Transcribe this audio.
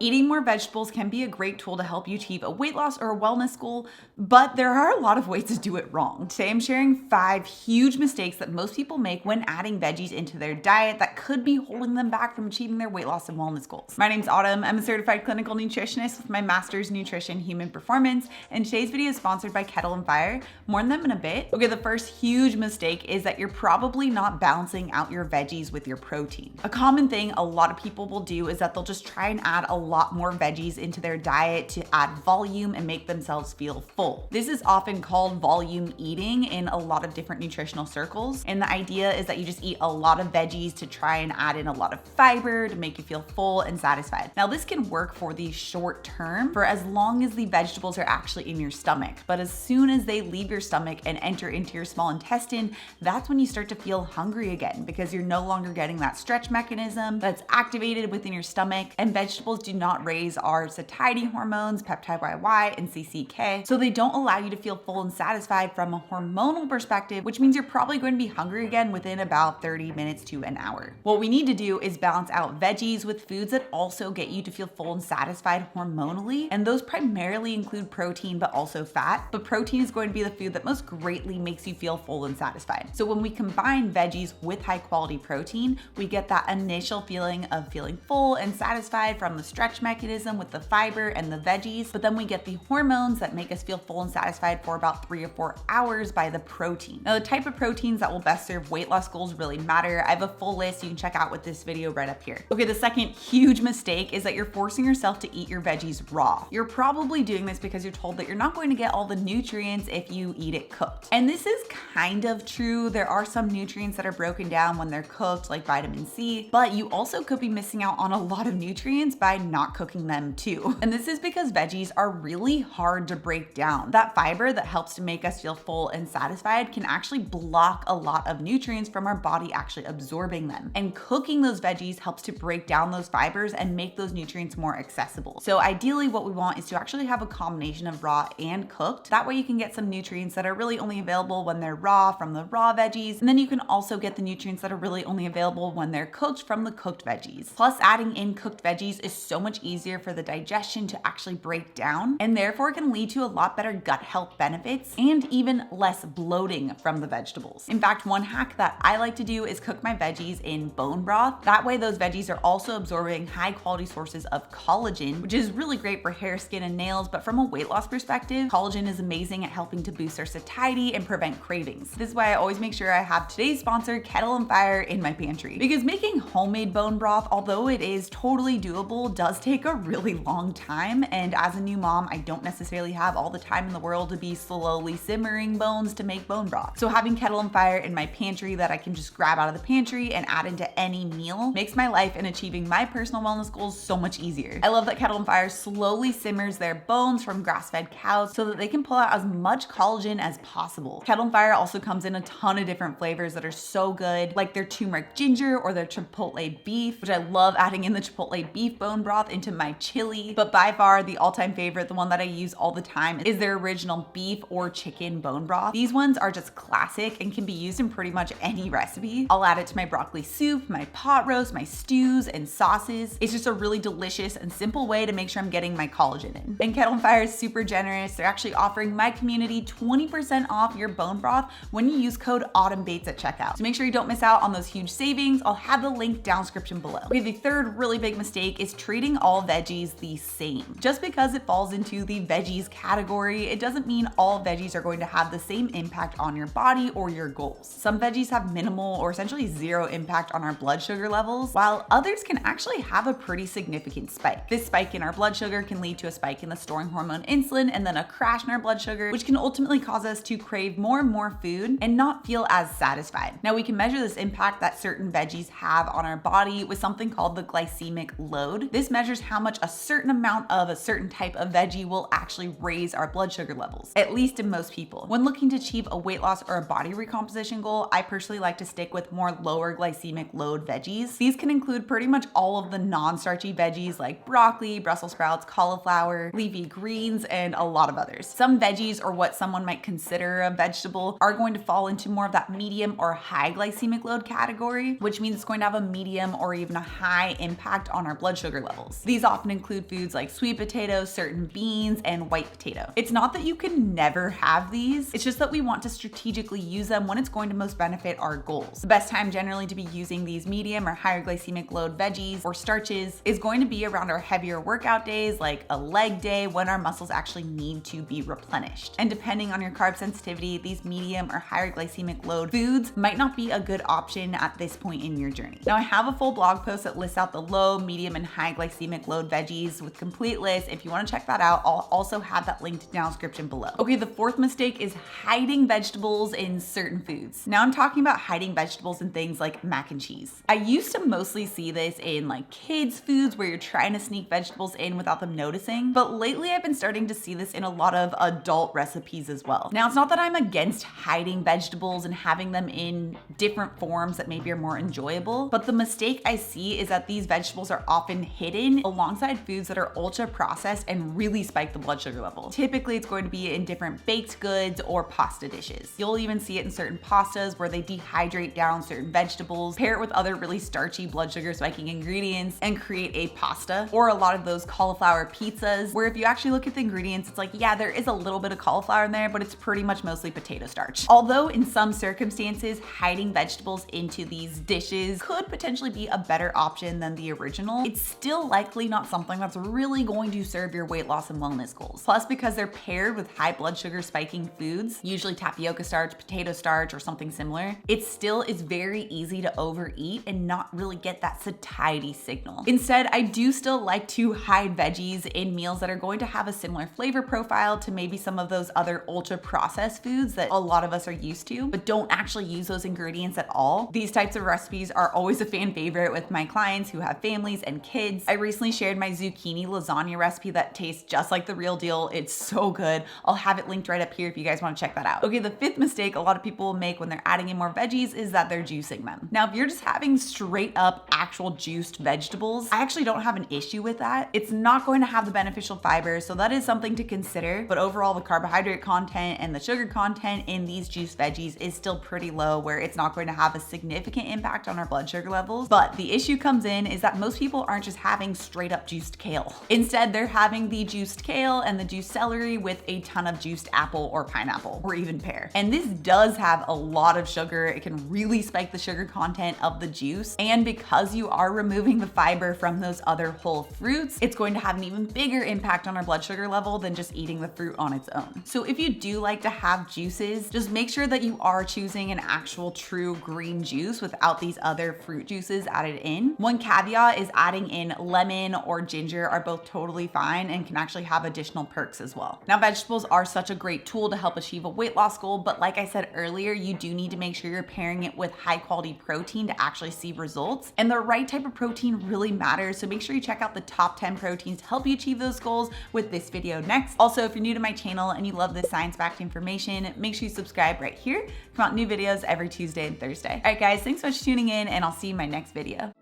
Eating more vegetables can be a great tool to help you achieve a weight loss or a wellness goal, but there are a lot of ways to do it wrong. Today I'm sharing 5 huge mistakes that most people make when adding veggies into their diet that could be holding them back from achieving their weight loss and wellness goals. My name's Autumn. I'm a certified clinical nutritionist with my master's in nutrition human performance, and today's video is sponsored by Kettle and Fire. More on them in a bit. Okay, the first huge mistake is that you're probably not balancing out your veggies with your protein. A common thing a lot of people will do is that they'll just try and add a lot more veggies into their diet to add volume and make themselves feel full. This is often called volume eating in a lot of different nutritional circles. And the idea is that you just eat a lot of veggies to try and add in a lot of fiber to make you feel full and satisfied. Now, this can work for the short term for as long as the vegetables are actually in your stomach. But as soon as they leave your stomach and enter into your small intestine, that's when you start to feel hungry again because you're no longer getting that stretch mechanism that's activated within your stomach. And vegetables do not raise our satiety hormones, peptide YY and CCK, so they don't allow you to feel full and satisfied from a hormonal perspective, which means you're probably going to be hungry again within about 30 minutes to an hour. What we need to do is balance out veggies with foods that also get you to feel full and satisfied hormonally, and those primarily include protein but also fat, but protein is going to be the food that most greatly makes you feel full and satisfied. So when we combine veggies with high quality protein, we get that initial feeling of feeling full and satisfied from the stretch mechanism with the fiber and the veggies, but then we get the hormones that make us feel full and satisfied for about 3 or 4 hours by the protein. Now, the type of proteins that will best serve weight loss goals really matter. I have a full list you can check out with this video right up here. Okay, the second huge mistake is that you're forcing yourself to eat your veggies raw. You're probably doing this because you're told that you're not going to get all the nutrients if you eat it cooked. And this is kind of true. There are some nutrients that are broken down when they're cooked, like vitamin C, but you also could be missing out on a lot of nutrients by not cooking them too. And this is because veggies are really hard to break down. That fiber that helps to make us feel full and satisfied can actually block a lot of nutrients from our body actually absorbing them. And cooking those veggies helps to break down those fibers and make those nutrients more accessible. So ideally what we want is to actually have a combination of raw and cooked. That way you can get some nutrients that are really only available when they're raw from the raw veggies. And then you can also get the nutrients that are really only available when they're cooked from the cooked veggies. Plus, adding in cooked veggies is so much easier for the digestion to actually break down, and therefore can lead to a lot better gut health benefits and even less bloating from the vegetables. In fact, one hack that I like to do is cook my veggies in bone broth. That way those veggies are also absorbing high quality sources of collagen, which is really great for hair, skin, and nails. But from a weight loss perspective, collagen is amazing at helping to boost our satiety and prevent cravings. This is why I always make sure I have today's sponsor, Kettle and Fire, in my pantry, because making homemade bone broth, although it is totally doable, does take a really long time. And as a new mom, I don't necessarily have all the time in the world to be slowly simmering bones to make bone broth. So having Kettle and Fire in my pantry that I can just grab out of the pantry and add into any meal makes my life and achieving my personal wellness goals so much easier. I love that Kettle and Fire slowly simmers their bones from grass-fed cows so that they can pull out as much collagen as possible. Kettle and Fire also comes in a ton of different flavors that are so good, like their turmeric ginger or their chipotle beef, which I love adding in the chipotle beef bone broth into my chili. But by far the all-time favorite, the one that I use all the time, is their original beef or chicken bone broth. These ones are just classic and can be used in pretty much any recipe. I'll add it to my broccoli soup, my pot roast, my stews, and sauces. It's just a really delicious and simple way to make sure I'm getting my collagen in. And Kettle and Fire is super generous. They're actually offering my community 20% off your bone broth when you use code AUTUMNBAITS at checkout. So make sure you don't miss out on those huge savings. I'll have the link down description below. Okay, the third really big mistake is treating all veggies the same. Just because it falls into the veggies category, it doesn't mean all veggies are going to have the same impact on your body or your goals. Some veggies have minimal or essentially zero impact on our blood sugar levels, while others can actually have a pretty significant spike. This spike in our blood sugar can lead to a spike in the storing hormone insulin and then a crash in our blood sugar, which can ultimately cause us to crave more and more food and not feel as satisfied. Now, we can measure this impact that certain veggies have on our body with something called the glycemic load. This measures how much a certain amount of a certain type of veggie will actually raise our blood sugar levels, at least in most people. When looking to achieve a weight loss or a body recomposition goal, I personally like to stick with more lower glycemic load veggies. These can include pretty much all of the non-starchy veggies like broccoli, Brussels sprouts, cauliflower, leafy greens, and a lot of others. Some veggies, or what someone might consider a vegetable, are going to fall into more of that medium or high glycemic load category, which means it's going to have a medium or even a high impact on our blood sugar levels. vegetables. These often include foods like sweet potatoes, certain beans, and white potato. It's not that you can never have these, it's just that we want to strategically use them when it's going to most benefit our goals. The best time generally to be using these medium or higher glycemic load veggies or starches is going to be around our heavier workout days, like a leg day, when our muscles actually need to be replenished. And depending on your carb sensitivity, these medium or higher glycemic load foods might not be a good option at this point in your journey. Now I have a full blog post that lists out the low, medium, and high glycemic load veggies with complete lists. If you want to check that out, I'll also have that linked down in the description below. Okay, the fourth mistake is hiding vegetables in certain foods. Now I'm talking about hiding vegetables in things like mac and cheese. I used to mostly see this in like kids' foods where you're trying to sneak vegetables in without them noticing, but lately I've been starting to see this in a lot of adult recipes as well. Now it's not that I'm against hiding vegetables and having them in different forms that maybe are more enjoyable, but the mistake I see is that these vegetables are often hidden alongside foods that are ultra processed and really spike the blood sugar level. Typically it's going to be in different baked goods or pasta dishes. You'll even see it in certain pastas where they dehydrate down certain vegetables, pair it with other really starchy blood sugar spiking ingredients, and create a pasta. Or a lot of those cauliflower pizzas where if you actually look at the ingredients, it's like, yeah, there is a little bit of cauliflower in there, but it's pretty much mostly potato starch. Although in some circumstances, hiding vegetables into these dishes could potentially be a better option than the original, it's still likely not something that's really going to serve your weight loss and wellness goals. Plus, because they're paired with high blood sugar spiking foods, usually tapioca starch, potato starch, or something similar, it still is very easy to overeat and not really get that satiety signal. Instead, I do still like to hide veggies in meals that are going to have a similar flavor profile to maybe some of those other ultra processed foods that a lot of us are used to, but don't actually use those ingredients at all. These types of recipes are always a fan favorite with my clients who have families and kids. I recently shared my zucchini lasagna recipe that tastes just like the real deal. It's so good. I'll have it linked right up here if you guys want to check that out. Okay, the fifth mistake a lot of people make when they're adding in more veggies is that they're juicing them. Now, if you're just having straight up actual juiced vegetables, I actually don't have an issue with that. It's not going to have the beneficial fiber, so that is something to consider. But overall, the carbohydrate content and the sugar content in these juiced veggies is still pretty low, where it's not going to have a significant impact on our blood sugar levels. But the issue comes in is that most people aren't just having straight up juiced kale. Instead, they're having the juiced kale and the juiced celery with a ton of juiced apple or pineapple or even pear. And this does have a lot of sugar. It can really spike the sugar content of the juice. And because you are removing the fiber from those other whole fruits, it's going to have an even bigger impact on our blood sugar level than just eating the fruit on its own. So if you do like to have juices, just make sure that you are choosing an actual true green juice without these other fruit juices added in. One caveat is adding in lemon or ginger are both totally fine and can actually have additional perks as well. Now, vegetables are such a great tool to help achieve a weight loss goal, but like I said earlier, you do need to make sure you're pairing it with high quality protein to actually see results. And the right type of protein really matters, so make sure you check out the top 10 proteins to help you achieve those goals with this video next. Also, if you're new to my channel and you love this science-backed information, make sure you subscribe right here. Come out new videos every Tuesday and Thursday. All right, guys, thanks so much for tuning in, and I'll see you in my next video.